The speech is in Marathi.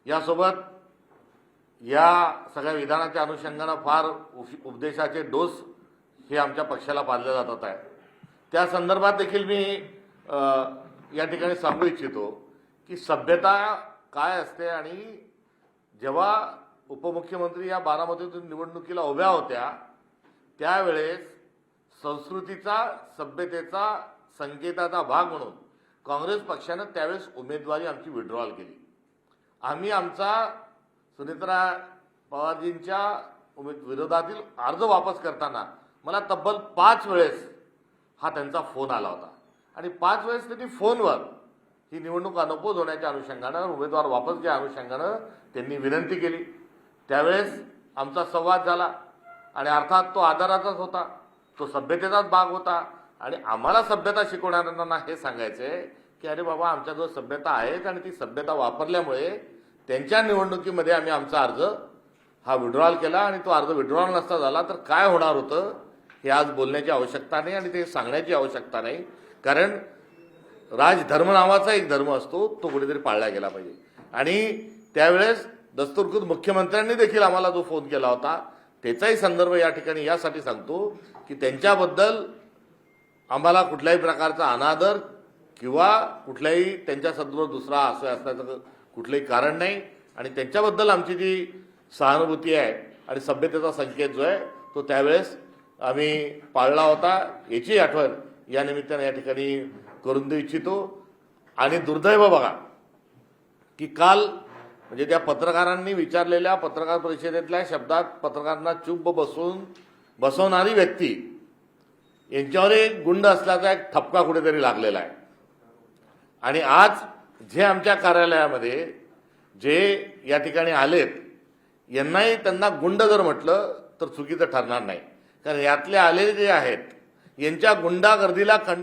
यासोबत या सगळ्या विधानाच्या अनुषंगानं फार उपदेशाचे डोस हे आमच्या पक्षाला पाळले जातात आहे। त्या संदर्भात देखील मी या ठिकाणी सांगू इच्छितो की सभ्यता काय असते आणि जेव्हा उपमुख्यमंत्री या बारामतीतून निवडणुकीला उभ्या होत्या त्यावेळेस संस्कृतीचा सभ्यतेचा संकेताचा भाग म्हणून काँग्रेस पक्षानं त्यावेळेस उमेदवारी आमची विड्रॉल केली। आम्ही आमचा सुनेत्रा पवारजींच्या विरोधातील अर्ज वापस करताना मला तब्बल 5 वेळेस हा त्यांचा फोन आला होता आणि 5 वेळेस त्यांनी फोनवर ही निवडणूक अनपोज होण्याच्या अनुषंगानं उमेदवार वापस घ्या अनुषंगानं त्यांनी विनंती केली। त्यावेळेस आमचा संवाद झाला आणि अर्थात तो आदराचाच होता, तो सभ्यतेचाच भाग होता आणि आम्हाला सभ्यता शिकवणाऱ्यांना हे सांगायचे की अरे बाबा आमच्याजवळ सभ्यता आहेत आणि ती सभ्यता वापरल्यामुळे त्यांच्या निवडणुकीमध्ये आम्ही आमचा अर्ज हा विड्रॉल केला आणि तो अर्ज विड्रॉल नसता झाला तर काय होणार होतं हे आज बोलण्याची आवश्यकता नाही आणि ते सांगण्याची आवश्यकता नाही, कारण राजधर्म नावाचा एक धर्म असतो तो कुठेतरी पाळला गेला पाहिजे। आणि त्यावेळेस दस्तूरखुद मुख्यमंत्र्यांनी देखील आम्हाला जो फोन केला होता त्याचाही संदर्भ या ठिकाणी यासाठी सांगतो की त्यांच्याबद्दल आम्हाला कुठल्याही प्रकारचा अनादर किंवा कुठल्याही त्यांच्या संदर्भात दुसरा आशय असण्याचं कुठलंही कारण नाही आणि त्यांच्याबद्दल आमची जी सहानुभूती आहे आणि सभ्यतेचा संकेत जो आहे तो त्यावेळेस आम्ही पाळला होता याची आठवण या निमित्ताने या ठिकाणी करून देऊ इच्छितो। आणि दुर्दैव बघा की काल म्हणजे त्या पत्रकारांनी विचारलेल्या पत्रकार परिषदेतल्या शब्दात पत्रकारांना चुप्प बसवणारी व्यक्ती यांच्यावर एक गुंड असल्याचा एक ठपका कुठेतरी लागलेला आहे आणि आज जे आमच्या कार्यालयामध्ये जे या ठिकाणी आलेत यांनाही त्यांना गुंड जर म्हटलं तर चुकीचं ठरणार नाही, कारण यातले आलेले जे आहेत यांच्या गुंडागर्दीला